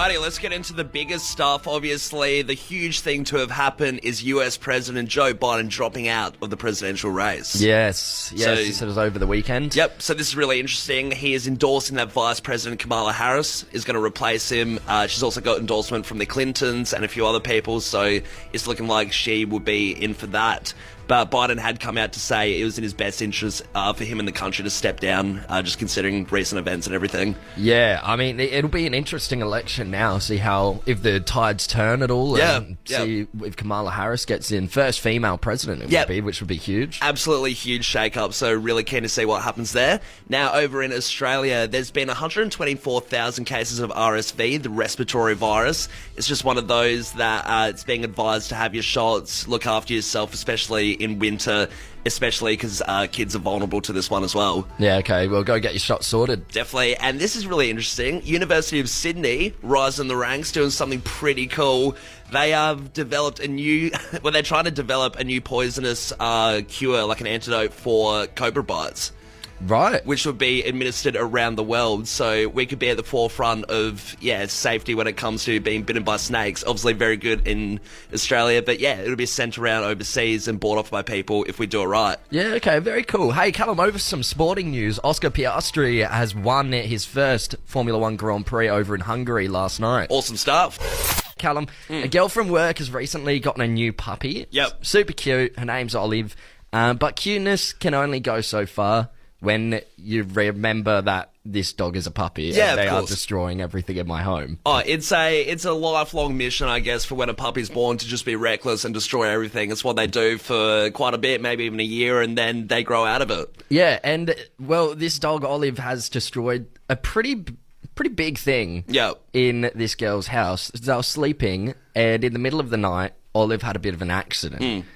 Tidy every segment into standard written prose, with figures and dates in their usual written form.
Alrighty, let's get into the biggest stuff. Obviously, the huge thing to have happened is US President Joe Biden dropping out of the presidential race. Yes, it was over the weekend. Yep, so this is really interesting. He is endorsing that Vice President Kamala Harris is going to replace him. She's also got endorsement from the Clintons and a few other people, so it's looking like she will be in for that. But Biden had come out to say it was in his best interest for him and the country to step down, just considering recent events and everything. Yeah, I mean, it'll be an interesting election now. See if the tides turn at all. See if Kamala Harris gets in. First female president it would be, which would be huge. Absolutely huge shake-up, so really keen to see what happens there. Now, over in Australia, there's been 124,000 cases of RSV, the respiratory virus. It's just one of those that it's being advised to have your shots, look after yourself, especially in winter, especially because kids are vulnerable to this one as well. Yeah, okay, well, go get your shot sorted. Definitely, and this is really interesting. University of Sydney, rising the ranks, doing something pretty cool. They have developed a new, they're trying to develop a new poisonous cure, like an antidote for cobra bites. Right. Which would be administered around the world, so we could be at the forefront of, safety when it comes to being bitten by snakes. Obviously very good in Australia, but it'll be sent around overseas and bought off by people if we do it right. Yeah, okay, very cool. Hey, Callum, over some sporting news. Oscar Piastri has won his first Formula One Grand Prix over in Hungary last night. Awesome stuff. Callum, a girl from work has recently gotten a new puppy. Yep. Super cute. Her name's Olive. But cuteness can only go so far when you remember that this dog is a puppy and they are destroying everything in my home. Oh, it's a lifelong mission, I guess, for when a puppy's born to just be reckless and destroy everything. It's what they do for quite a bit, maybe even a year, and then they grow out of it. Yeah, and, well, this dog, Olive, has destroyed a pretty big thing in this girl's house. They were sleeping, and in the middle of the night, Olive had a bit of an accident.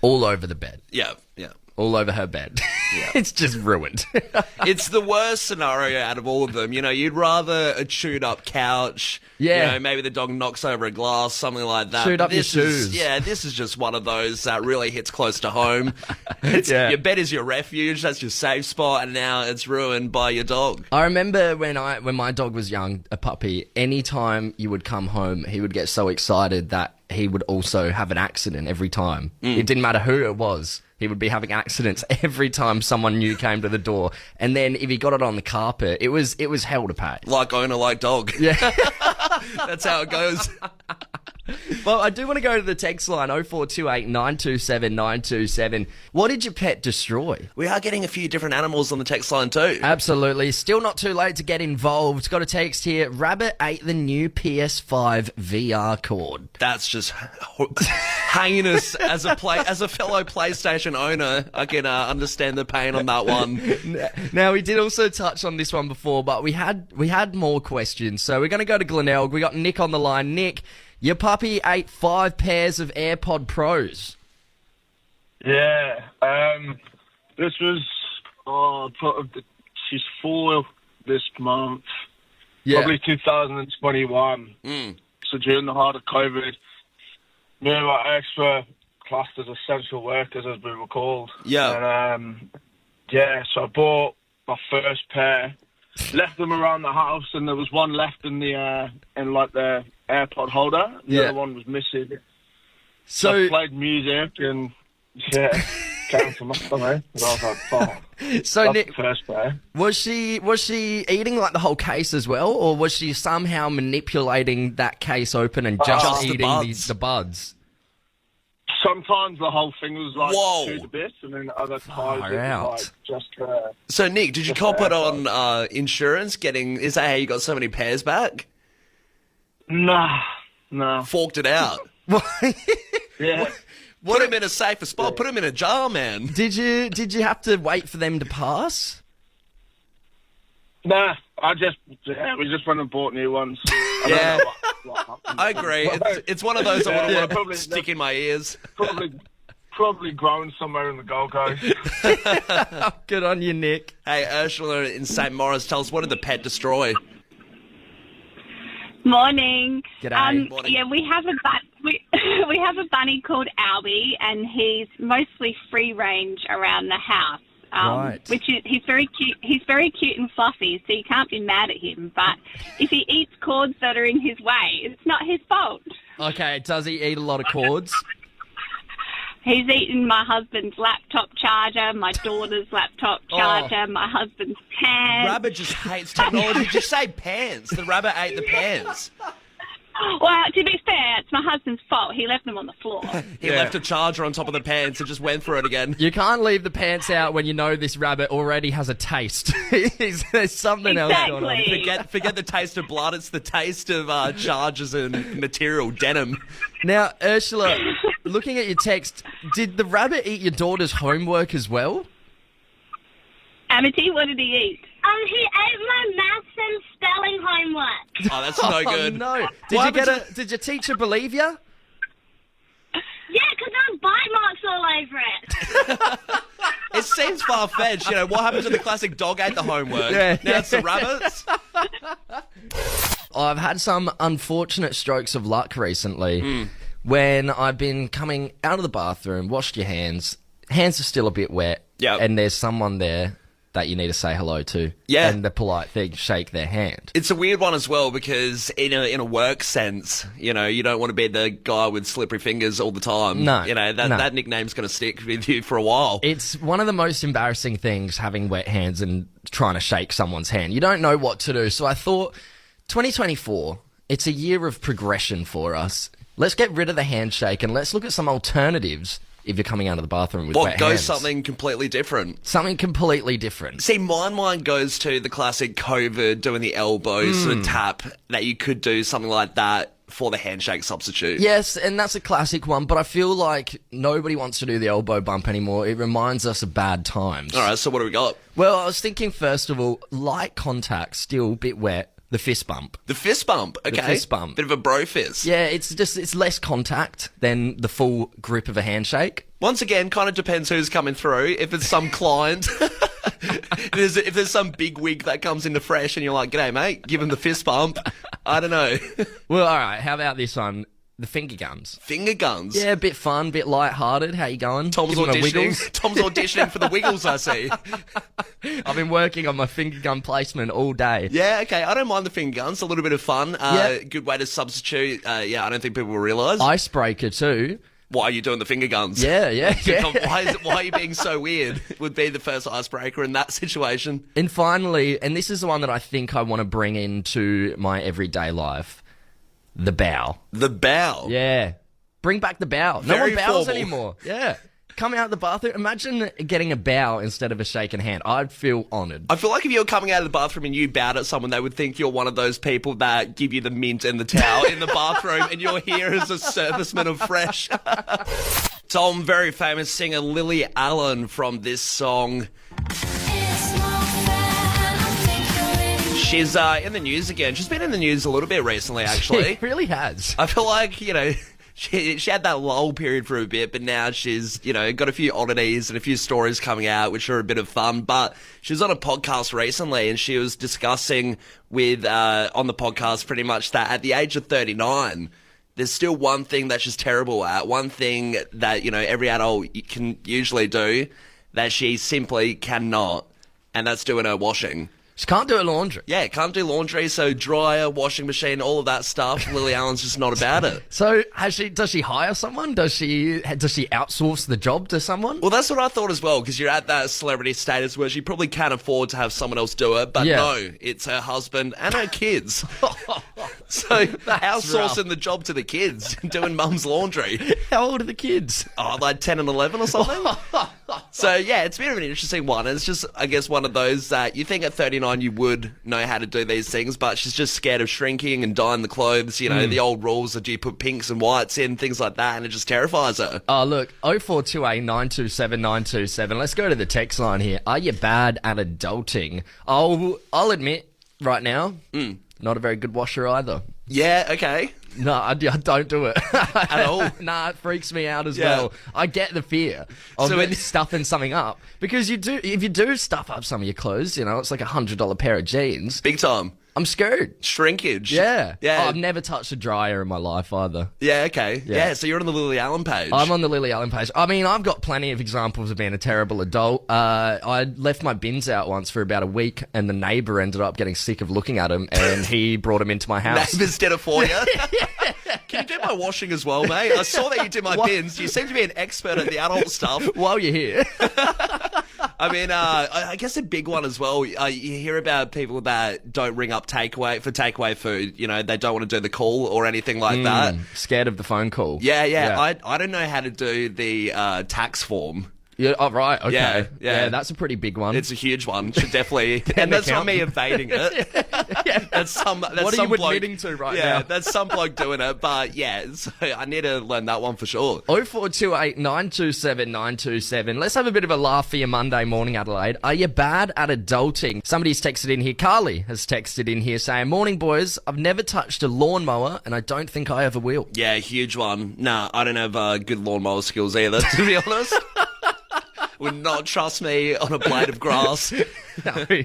All over the bed. Yeah. All over her bed. It's just ruined. It's the worst scenario out of all of them. You know, you'd rather a chewed up couch. Yeah. You know, maybe the dog knocks over a glass, something like that. Chewed up your shoes. This is just one of those that really hits close to home. Your bed is your refuge. That's your safe spot. And now it's ruined by your dog. I remember when my dog was young, a puppy, anytime you would come home, he would get so excited that he would also have an accident every time. It didn't matter who it was. He would be having accidents every time someone new came to the door. And then if he got it on the carpet, it was hell to pay. Like owner, like dog. Yeah. That's how it goes. Well, I do want to go to the text line, 0428 927 927. What did your pet destroy? We are getting a few different animals on the text line too. Absolutely. Still not too late to get involved. Got a text here. Rabbit ate the new PS5 VR cord. That's just heinous. As a fellow PlayStation owner, I can understand the pain on that one. Now, we did also touch on this one before, but we had more questions. So we're going to go to Glenelg. We got Nick on the line. Nick, your puppy ate 5 pairs of AirPod Pros. Yeah. This was she's 4 this month. Yeah. Probably 2021. So during the heart of COVID, me and my ex were classed as essential workers, as we were called. Yeah. And so I bought my first pair, left them around the house, and there was one left in the AirPod holder. The other one was missing. So I played music and came from my stomach. I was like, oh. So that's Nick, the first pair. was she eating like the whole case as well, or was she somehow manipulating that case open and just eating the buds? Sometimes the whole thing was like Whoa. chewed a bit, and then other times it was like just. So Nick, did you cop it on insurance? Is that how you got so many pairs back? Nah. Forked it out. Yeah. Put him in a safer spot. Put him in a jar, man. Did you have to wait for them to pass? Nah, we just went and bought new ones. I don't know what happened. I agree. It's one of those I wouldn't want to stick in my ears. Probably grown somewhere in the Gold Coast. Good on you, Nick. Hey, Ursula in St. Maurice, tell us, what did the pet destroy? Morning. G'day. Morning. Yeah, we have we have a bunny called Albie, and he's mostly free range around the house. Right. He's very cute. He's very cute and fluffy, so you can't be mad at him. But if he eats cords that are in his way. It's not his fault. Okay, does he eat a lot of cords? He's eaten my husband's laptop charger, my daughter's laptop charger, my husband's pants. Rabbit just hates technology. Just say pants. The rabbit ate the pants. Well, to be fair, it's my husband's fault. He left them on the floor. He left a charger on top of the pants and just went through it again. You can't leave the pants out when you know this rabbit already has a taste. There's something else going on. Forget the taste of blood. It's the taste of chargers and material, denim. Now, Ursula, looking at your text, did the rabbit eat your daughter's homework as well? Amity, what did he eat? He ate my maths and spelling homework. Oh, that's no good. No. Did your teacher believe you? Yeah, because there was bite marks all over it. It seems far-fetched. You know, what happened to the classic dog ate the homework? Yeah. Now it's the rabbits. I've had some unfortunate strokes of luck recently when I've been coming out of the bathroom, washed your hands are still a bit wet, and there's someone there that you need to say hello to. Yeah. And the polite thing, shake their hand. It's a weird one as well because in a work sense, you know, you don't want to be the guy with slippery fingers all the time. No. You know, that nickname's going to stick with you for a while. It's one of the most embarrassing things, having wet hands and trying to shake someone's hand. You don't know what to do. So I thought 2024, it's a year of progression for us. Let's get rid of the handshake and let's look at some alternatives if you're coming out of the bathroom with wet hands. Something completely different. Something completely different. See, my mind goes to the classic COVID, doing the elbow sort of tap, that you could do something like that for the handshake substitute. Yes, and that's a classic one, but I feel like nobody wants to do the elbow bump anymore. It reminds us of bad times. All right, so what do we got? Well, I was thinking, first of all, light contact, still a bit wet. The fist bump. The fist bump, okay. The fist bump. Bit of a bro fist. Yeah, it's less contact than the full grip of a handshake. Once again, kind of depends who's coming through. If it's some client, if there's some big wig that comes into fresh and you're like, g'day, mate, give him the fist bump. I don't know. Well, all right, how about this one? The finger guns. Finger guns? Yeah, a bit fun, bit light-hearted. How you going? Tom's auditioning for the Wiggles, I see. I've been working on my finger gun placement all day. Yeah, okay. I don't mind the finger guns. A little bit of fun. Good way to substitute. I don't think people will realise. Icebreaker too. Why are you doing the finger guns? Yeah. Why are you being so weird? Would be the first icebreaker in that situation. And finally, and this is the one that I think I want to bring into my everyday life. The bow. The bow? Yeah. Bring back the bow. No Very one bows formal. anymore. Yeah. Come out of the bathroom. Imagine getting a bow instead of a shaken hand. I'd feel honoured. I feel like if you're coming out of the bathroom and you bowed at someone, they would think you're one of those people that give you the mint and the towel in the bathroom and you're here as a serviceman of fresh. Tom, very famous singer Lilly Allen from this song. She's in the news again. She's been in the news a little bit recently, actually. She really has. I feel like, she had that lull period for a bit, but now she's, got a few oddities and a few stories coming out, which are a bit of fun. But she was on a podcast recently and she was discussing on the podcast pretty much that at the age of 39, there's still one thing that she's terrible at, one thing that, every adult can usually do that she simply cannot, and that's doing her washing. She can't do her laundry. Yeah, can't do laundry, so dryer, washing machine, all of that stuff. Lily Allen's just not about it. So does she hire someone? Does she outsource the job to someone? Well, that's what I thought as well, because you're at that celebrity status where she probably can't afford to have someone else do it, but no, it's her husband and her kids. So outsourcing the job to the kids, doing mum's laundry. How old are the kids? Oh, like 10 and 11 or something. So, yeah, it's been an interesting one. It's just, I guess, one of those that you think at 39 you would know how to do these things, but she's just scared of shrinking and dyeing the clothes, the old rules that you put pinks and whites in, things like that, and it just terrifies her. Oh, look, 0428 927 927. Let's go to the text line here. Are you bad at adulting? I'll admit, right now, not a very good washer either. Yeah, okay. No, I don't do it. At all? Nah, it freaks me out as well. I get the fear of stuffing something up. Because if you do stuff up some of your clothes, it's like $100 pair of jeans. Big time. I'm scared. Shrinkage. Yeah. Yeah. Oh, I've never touched a dryer in my life either. Yeah, okay. Yeah, so you're on the Lily Allen page. I'm on the Lily Allen page. I mean, I've got plenty of examples of being a terrible adult. I left my bins out once for about a week, and the neighbour ended up getting sick of looking at them, and he brought them into my house. Neighbours did it for you. Can you do my washing as well, mate? I saw that you did my bins. You seem to be an expert at the adult stuff. While you're here. I mean, I guess a big one as well. You hear about people that don't ring up takeaway food. You know, they don't want to do the call or anything like that. Scared of the phone call. Yeah. I don't know how to do the tax form. Yeah, oh, right, okay. Yeah, that's a pretty big one. It's a huge one. Should definitely, and that's not me evading it. That's what are some you bloke, admitting to right now? Yeah, that's some bloke doing it. But yeah, so I need to learn that one for sure. 0428 927 927. Let's have a bit of a laugh for your Monday morning, Adelaide. Are you bad at adulting? Somebody's texted in here. Carly has texted in here saying, "Morning, boys. I've never touched a lawnmower, and I don't think I ever will." Yeah, huge one. Nah, I don't have good lawnmower skills either, to be honest. Would not trust me on a blade of grass.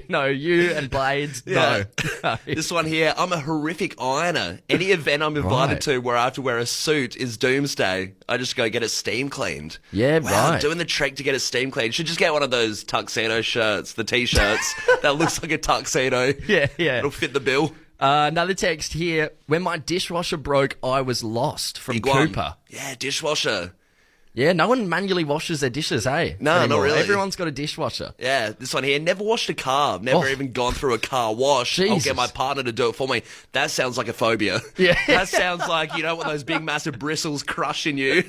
No, you and blades, Yeah. no. This one here, I'm a horrific ironer. Any event I'm invited Right. to where I have to wear a suit is doomsday. I just go get it steam cleaned. Yeah, wow, right. Doing the trick to get it steam cleaned. Should just get one of those tuxedo shirts, the t-shirts, that looks like a tuxedo. Yeah. It'll fit the bill. Another text here. When my dishwasher broke, I was lost from Big one. Cooper. Yeah, dishwasher. Yeah, no one manually washes their dishes, hey? No, anymore. not really. Everyone's got a dishwasher. Yeah, this one here. Never washed a car. Never even gone through a car wash. I'll Jesus. get my partner to do it for me. That sounds like a phobia. Yeah. That sounds like, you don't want those big massive bristles crushing you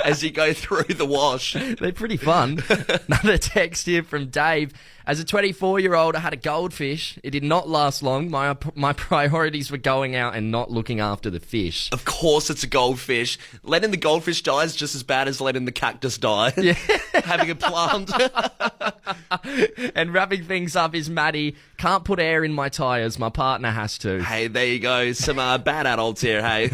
as you go through the wash. They're pretty fun. Another text here from Dave. As a 24-year-old, I had a goldfish. It did not last long. My priorities were going out and not looking after the fish. Of course it's a goldfish. Letting the goldfish die is just as bad as letting the cactus die. Yeah. Having a plant. And wrapping things up is Maddie. Can't put air in my tyres. My partner has to. Hey, there you go. Some bad adults here, hey.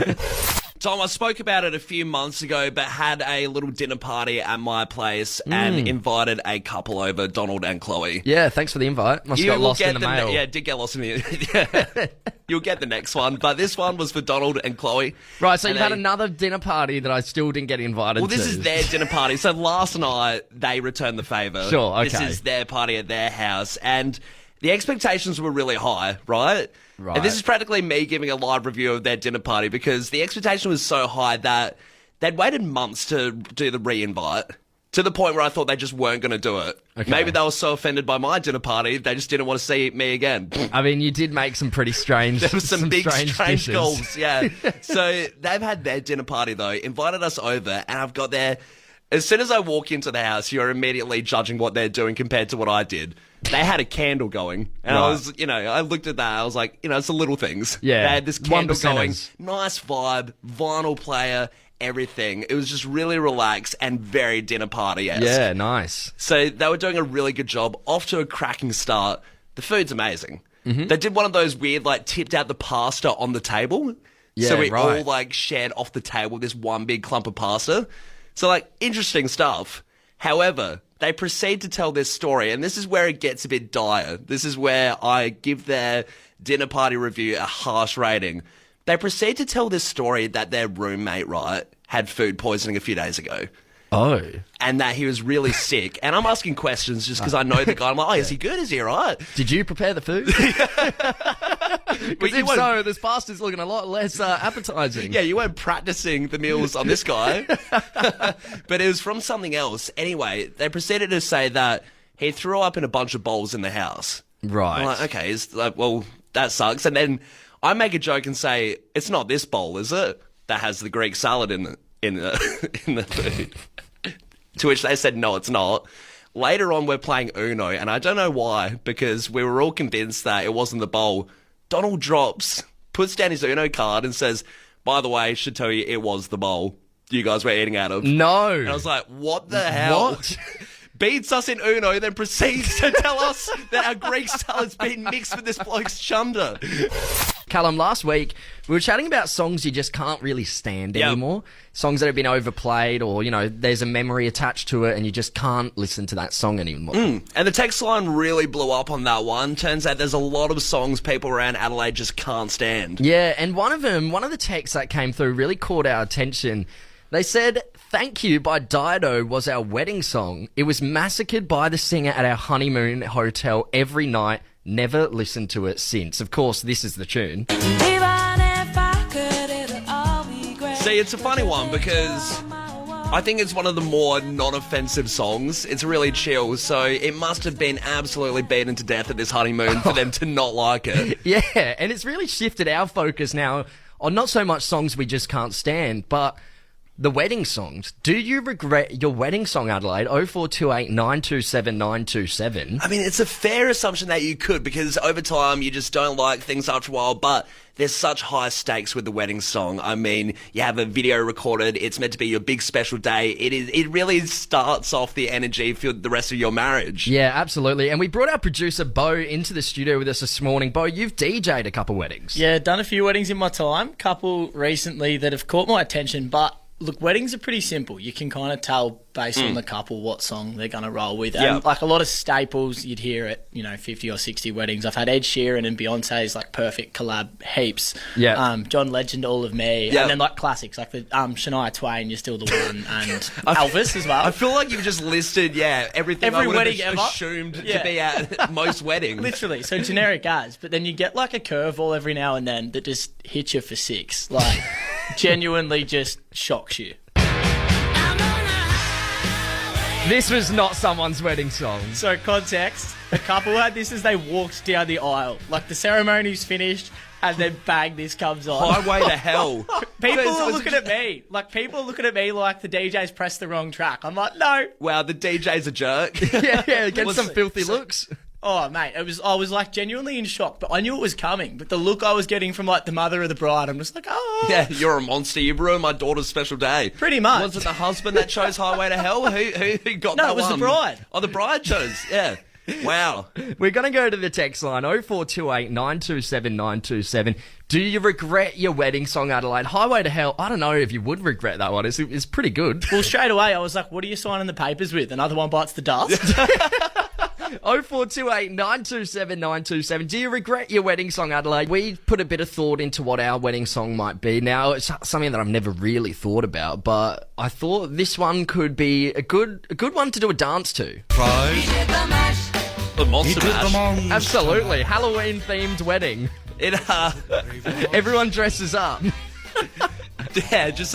Tom, I spoke about it a few months ago, but had a little dinner party at my place and invited a couple over, Donald and Chloe. Yeah, thanks for the invite. Must have got lost in the mail. Yeah, did get lost in the... You'll get the next one, but this one was for Donald and Chloe. Right, so And you've had another dinner party that I still didn't get invited to. Well, this is their dinner party. So last night, they returned the favour. Sure, okay. This is their party at their house, and the expectations were really high, right? Right. And this is practically me giving a live review of their dinner party because the expectation was so high that they'd waited months to do the re-invite to the point where I thought they just weren't going to do it. Okay. Maybe they were so offended by my dinner party, they just didn't want to see me again. I mean, you did make some pretty strange... There was some big, strange dishes. goals, yeah. So they've had their dinner party, though, invited us over, and I've got their... As soon as I walk into the house, you're immediately judging what they're doing compared to what I did. They had a candle going, and I was, I looked at that, I was like, it's the little things. Yeah. They had this candle going, 1%ers. nice vibe, vinyl player, everything. It was just really relaxed and very dinner party-esque. Yeah, nice. So they were doing a really good job, off to a cracking start. The food's amazing. They did one of those weird, tipped out the pasta on the table. Yeah, so we right. all, shared off the table this one big clump of pasta. So, interesting stuff. However, they proceed to tell this story, and this is where it gets a bit dire. This is where I give their dinner party review a harsh rating. They proceed to tell this story that their roommate, right, had food poisoning a few days ago. Oh. And that he was really sick. And I'm asking questions just because I know the guy. I'm like, is he good? Is he all right? Did you prepare the food? Because if so, this pasta's looking a lot less appetizing. Yeah, you weren't practicing the meals on this guy. But it was from something else. Anyway, they proceeded to say that he threw up in a bunch of bowls in the house. Right. I'm like, okay, well, that sucks. And then I make a joke and say, it's not this bowl, is it? That has the Greek salad in the food. To which they said, no, it's not. Later on, we're playing Uno, and I don't know why, because we were all convinced that it wasn't the bowl. Donald drops, puts down his Uno card, and says, by the way, should tell you it was the bowl you guys were eating out of. No. And I was like, what the hell? What? Beats us in Uno, then proceeds to tell us that our Greek salad's been mixed with this bloke's chunder. Callum, last week we were chatting about songs you just can't really stand anymore. Songs that have been overplayed or, you know, there's a memory attached to it and you just can't listen to that song anymore. And the text line really blew up on that one. Turns out there's a lot of songs people around Adelaide just can't stand. Yeah, and one of the texts that came through really caught our attention. They said, "Thank You" by Dido was our wedding song. It was massacred by the singer at our honeymoon hotel every night. Never listened to it since. Of course, this is the tune. See, it's a funny one because I think it's one of the more non-offensive songs. It's really chill, so it must have been absolutely beaten to death at this honeymoon for them to not like it. Yeah, and it's really shifted our focus now on not so much songs we just can't stand, but the wedding songs. Do you regret your wedding song, Adelaide? 0428 927 927. I mean, it's a fair assumption that you could because over time you just don't like things after a while, but there's such high stakes with the wedding song. I mean, you have a video recorded. It's meant to be your big special day. It really starts off the energy for the rest of your marriage. Yeah, absolutely. And we brought our producer, Bo, into the studio with us this morning. Bo, you've DJ'd a couple weddings. Yeah, done a few weddings in my time. Couple recently that have caught my attention, but look, weddings are pretty simple. You can kind of tell based on the couple what song they're going to roll with. And like a lot of staples you'd hear at, 50 or 60 weddings. I've had Ed Sheeran and Beyonce's like perfect collab heaps. Yeah. John Legend, All of Me. Yeah. And then like classics like the Shania Twain, You're Still the One, and Elvis as well. I feel like you've just listed, everything Every I would wedding have ever. assumed to be at most weddings. Literally, so generic as. But then you get like a curveball every now and then that just hits you for six. Like, genuinely just shocks you. This was not someone's wedding song. So context, the couple had this as they walked down the aisle. Like the ceremony's finished and then bang, this comes on. Highway to hell. People are looking at me. Like people are looking at me like the DJ's pressed the wrong track. I'm like, no. Wow, the DJ's a jerk. Yeah, get some filthy looks. Oh, mate, I was like genuinely in shock, but I knew it was coming. But the look I was getting from like the mother of the bride, I'm just like, oh. Yeah, you're a monster. You ruined my daughter's special day. Pretty much. Was it the husband that chose Highway to Hell? Who got that one? No, it was the bride. Oh, the bride chose. Yeah. Wow. We're going to go to the text line 0428 927 927. Do you regret your wedding song, Adelaide? Highway to Hell, I don't know if you would regret that one. It's pretty good. Well, straight away, I was like, what are you signing the papers with? Another one bites the dust? 0428 927 927. Do you regret your wedding song, Adelaide? We put a bit of thought into what our wedding song might be. Now, it's something that I've never really thought about, but I thought this one could be a good one to do a dance to. The Monster Mash. Absolutely. Halloween-themed wedding. Everyone dresses up. Yeah, just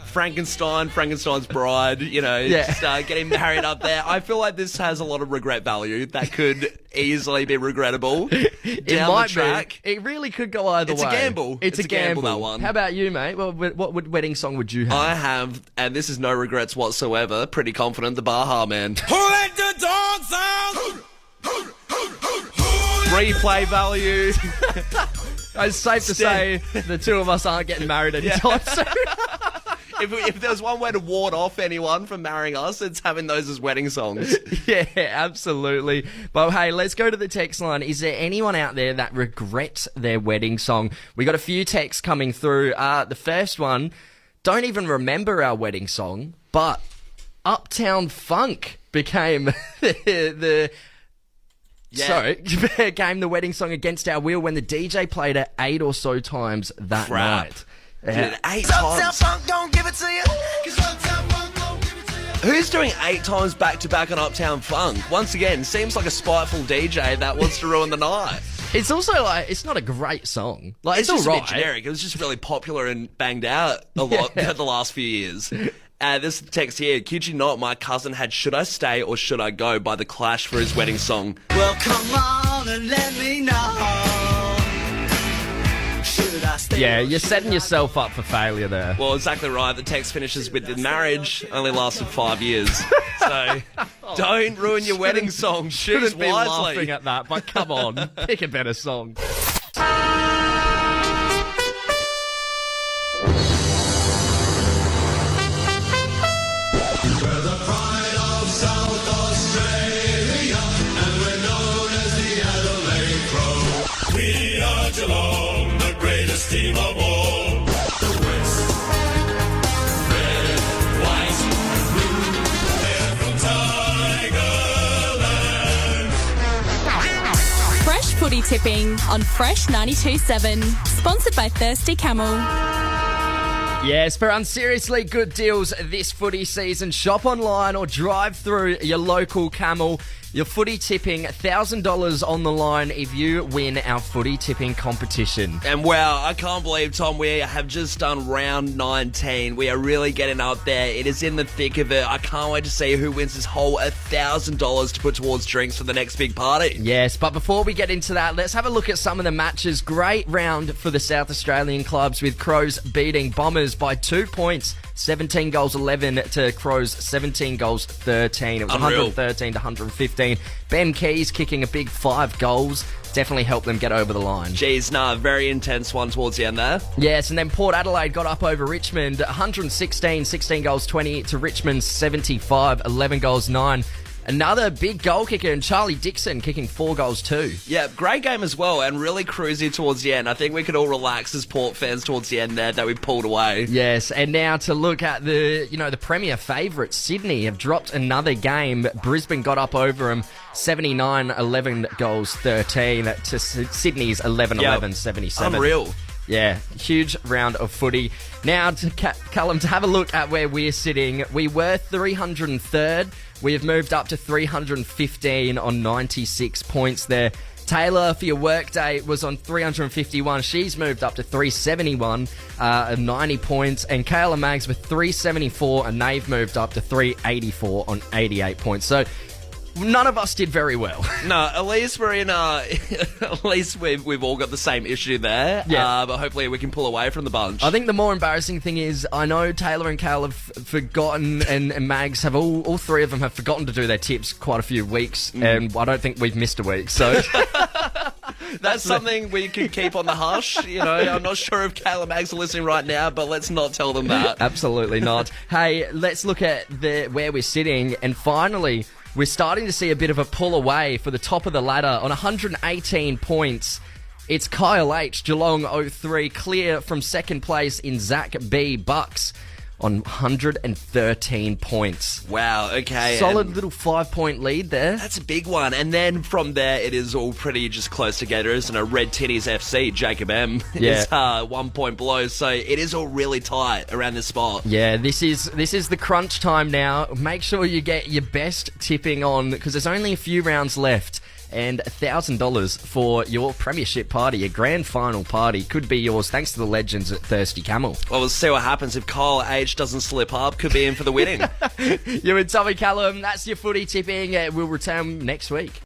Frankenstein's bride, just getting married up there. I feel like this has a lot of regret value that could easily be regrettable It might be. It really could go either way. It's a gamble. It's a gamble, that one. How about you, mate? What wedding song would you have? I have, and this is no regrets whatsoever, pretty confident, the Baha Man. Who let the dogs out? Replay value. It's safe to say the two of us aren't getting married anytime soon. If there's one way to ward off anyone from marrying us, it's having those as wedding songs. Yeah, absolutely. But hey, let's go to the text line. Is there anyone out there that regrets their wedding song? We got a few texts coming through. The first one, don't even remember our wedding song, but Uptown Funk became became the wedding song against our will when the DJ played it 8 or so times that night. Dude, 8 times. Who's doing 8 times back to back on Uptown Funk? Once again, seems like a spiteful DJ that wants to ruin the night. It's also like, it's not a great song. Like, it's just all a right. bit generic. It was just really popular and banged out a lot the last few years. This text here, kid you not, my cousin had Should I Stay or Should I Go by The Clash for his wedding song. Well, come on and let me know. Should I stay? Yeah, you're setting yourself up for failure there. Well, exactly right. The text finishes with the marriage only lasted 5 years. So don't ruin your wedding song. Choose Shouldn't be wisely. laughing at that, but come on, pick a better song. We are Geelong. best team of all. The West. Red, white, and blue. They're from Tigerland. Fresh footy tipping on Fresh 92.7. Sponsored by Thirsty Camel. Yes, for unseriously good deals this footy season, shop online or drive through your local Camel. Your footy tipping, $1,000 on the line if you win our footy tipping competition. And wow, I can't believe, Tom, we have just done round 19. We are really getting up there. It is in the thick of it. I can't wait to see who wins this whole $1,000 to put towards drinks for the next big party. Yes, but before we get into that, let's have a look at some of the matches. Great round for the South Australian clubs, with Crows beating Bombers by 2 points. 17 goals 11 to Crows, 17 goals 13. It was Unreal. 113 to 115. Ben Keys kicking a big 5 goals. Definitely helped them get over the line. Jeez, very intense one towards the end there. Yes, and then Port Adelaide got up over Richmond, 116, 16 goals 20 to Richmond's 75, 11 goals 9. Another big goal kicker, and Charlie Dixon kicking 4 goals too. Yeah, great game as well, and really cruisy towards the end. I think we could all relax as Port fans towards the end there that we pulled away. Yes, and now to look at the Premier favourites. Sydney have dropped another game. Brisbane got up over them, 79, 11 goals 13 to Sydney's 11, 77. Unreal. Yeah, huge round of footy. Now, to Callum, to have a look at where we're sitting. We were 303rd. We have moved up to 315 on 96 points there. Taylor, for your workday, was on 351. She's moved up to 371 and 90 points. And Kayla Maggs with 374, and they've moved up to 384 on 88 points. So none of us did very well. No, at least we're in at least we've all got the same issue there. Yeah. But hopefully we can pull away from the bunch. I think the more embarrassing thing is, I know Taylor and Kale have forgotten, and Mags have all three of them have forgotten to do their tips quite a few weeks, and I don't think we've missed a week. So that's something we can keep on the hush. You know, I'm not sure if Kale and Mags are listening right now, but let's not tell them that. Absolutely not. Hey, let's look at where we're sitting, and finally, we're starting to see a bit of a pull away for the top of the ladder on 118 points. It's Kyle H, Geelong 03, clear from second place in Zach B, Bucks on 113 points. Wow, okay. Solid little 5-point lead there. That's a big one. And then from there, it is all pretty just close together, isn't it? Red Titties FC, Jacob M, is 1 point below. So it is all really tight around this spot. Yeah, this is the crunch time now. Make sure you get your best tipping on, because there's only a few rounds left. And $1,000 for your premiership party, your grand final party, could be yours thanks to the legends at Thirsty Camel. Well, we'll see what happens if Kyle H doesn't slip up. Could be in for the winning. You and Tommy Callum, that's your footy tipping. We'll return next week.